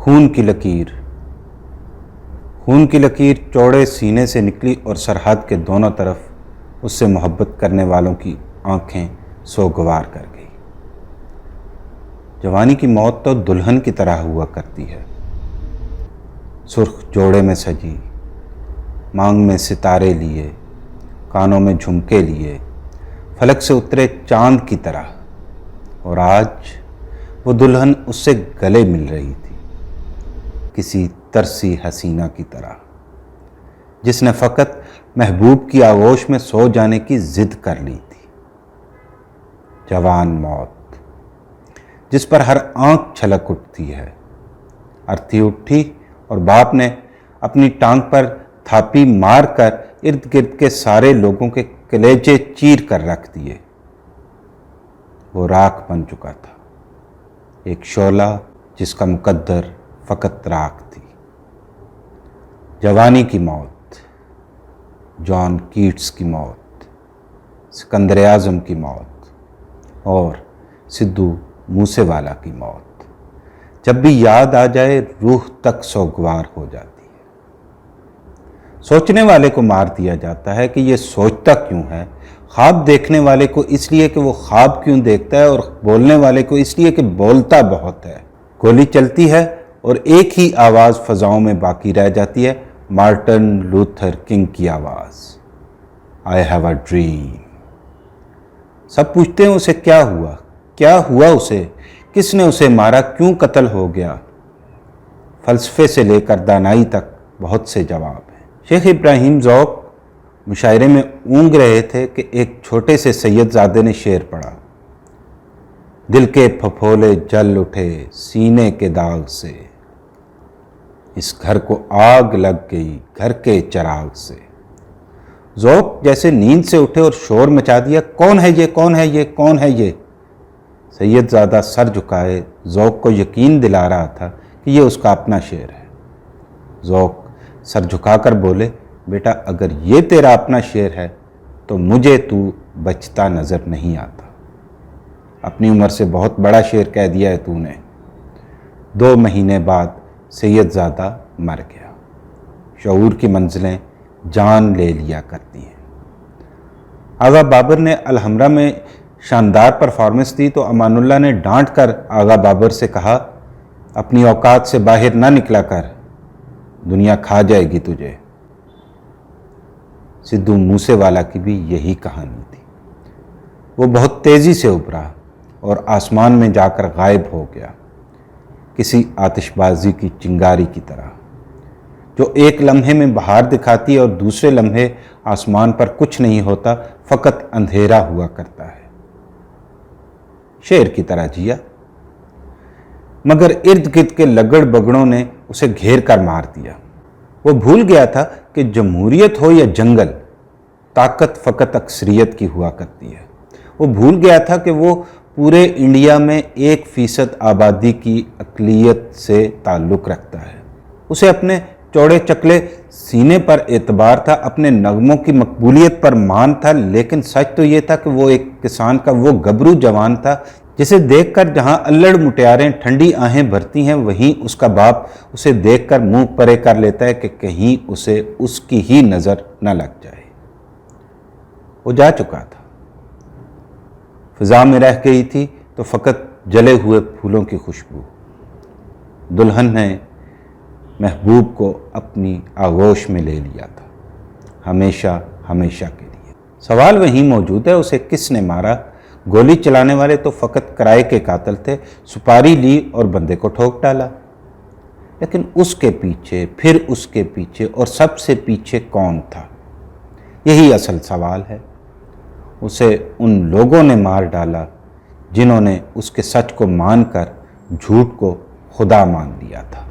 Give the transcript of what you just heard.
خون کی لکیر چوڑے سینے سے نکلی اور سرحد کے دونوں طرف اس سے محبت کرنے والوں کی آنکھیں سوگوار کر گئی۔ جوانی کی موت تو دلہن کی طرح ہوا کرتی ہے، سرخ جوڑے میں سجی، مانگ میں ستارے لیے، کانوں میں جھمکے لیے، فلک سے اترے چاند کی طرح، اور آج وہ دلہن اس سے گلے مل رہی تھی، کسی ترسی حسینہ کی طرح جس نے فقط محبوب کی آغوش میں سو جانے کی ضد کر لی تھی۔ جوان موت جس پر ہر آنکھ چھلک اٹھتی ہے، ارتھی اٹھی اور باپ نے اپنی ٹانگ پر تھاپی مار کر ارد گرد کے سارے لوگوں کے کلیجے چیر کر رکھ دیے۔ وہ راکھ بن چکا تھا، ایک شعلہ جس کا مقدر فقط راکھ تھی۔ جوانی کی موت، جان کیٹس کی موت، سکندر اعظم کی موت اور سدھو موسے والا کی موت جب بھی یاد آ جائے روح تک سوگوار ہو جاتی ہے۔ سوچنے والے کو مار دیا جاتا ہے کہ یہ سوچتا کیوں ہے، خواب دیکھنے والے کو اس لیے کہ وہ خواب کیوں دیکھتا ہے، اور بولنے والے کو اس لیے کہ بولتا بہت ہے۔ گولی چلتی ہے اور ایک ہی آواز فضاؤں میں باقی رہ جاتی ہے، مارٹن لوتھر کنگ کی آواز، آئی ہیو اے ڈریم۔ سب پوچھتے ہیں اسے کیا ہوا اسے، کس نے اسے مارا، کیوں قتل ہو گیا؟ فلسفے سے لے کر دانائی تک بہت سے جواب ہیں۔ شیخ ابراہیم ذوق مشاعرے میں اونگ رہے تھے کہ ایک چھوٹے سے سید زادے نے شعر پڑھا، دل کے پھپھولے جل اٹھے سینے کے داغ سے، اس گھر کو آگ لگ گئی گھر کے چراغ سے۔ ذوق جیسے نیند سے اٹھے اور شور مچا دیا، کون ہے یہ، کون ہے یہ، کون ہے یہ؟ سید زادہ سر جھکائے ذوق کو یقین دلا رہا تھا کہ یہ اس کا اپنا شعر ہے۔ ذوق سر جھکا کر بولے، بیٹا اگر یہ تیرا اپنا شعر ہے تو مجھے تو بچتا نظر نہیں آتا، اپنی عمر سے بہت بڑا شعر کہہ دیا ہے تو نے۔ 2 مہینے بعد سید زادہ مر گیا۔ شعور کی منزلیں جان لے لیا کرتی ہیں۔ آغا بابر نے الحمرا میں شاندار پرفارمنس دی تو امان اللہ نے ڈانٹ کر آغا بابر سے کہا، اپنی اوقات سے باہر نہ نکلا کر، دنیا کھا جائے گی تجھے۔ سدھو موسے والا کی بھی یہی کہانی تھی۔ وہ بہت تیزی سے ابھرا اور آسمان میں جا کر غائب ہو گیا، کسی آتش بازی کی چنگاری کی طرح جو ایک لمحے میں بہار دکھاتی ہے اور دوسرے لمحے آسمان پر کچھ نہیں ہوتا، فقط اندھیرا ہوا کرتا ہے۔ شعر کی طرح جیا، مگر ارد گرد کے لگڑ بگڑوں نے اسے گھیر کر مار دیا۔ وہ بھول گیا تھا کہ جمہوریت ہو یا جنگل، طاقت فقط اکثریت کی ہوا کرتی ہے۔ وہ بھول گیا تھا کہ وہ پورے انڈیا میں 1% آبادی کی اقلیت سے تعلق رکھتا ہے۔ اسے اپنے چوڑے چکلے سینے پر اعتبار تھا، اپنے نغموں کی مقبولیت پر مان تھا، لیکن سچ تو یہ تھا کہ وہ ایک کسان کا وہ گبرو جوان تھا جسے دیکھ کر جہاں الڑ مٹیاریں ٹھنڈی آہیں بھرتی ہیں، وہیں اس کا باپ اسے دیکھ کر منہ پرے کر لیتا ہے کہ کہیں اسے اس کی ہی نظر نہ لگ جائے۔ وہ جا چکا تھا، فضا میں رہ گئی تھی تو فقط جلے ہوئے پھولوں کی خوشبو۔ دلہن نے محبوب کو اپنی آغوش میں لے لیا تھا، ہمیشہ ہمیشہ کے لیے۔ سوال وہیں موجود ہے، اسے کس نے مارا؟ گولی چلانے والے تو فقط کرائے کے قاتل تھے، سپاری لی اور بندے کو ٹھوک ڈالا، لیکن اس کے پیچھے، پھر اس کے پیچھے اور سب سے پیچھے کون تھا؟ یہی اصل سوال ہے۔ اسے ان لوگوں نے مار ڈالا جنہوں نے اس کے سچ کو مان کر جھوٹ کو خدا مان لیا تھا۔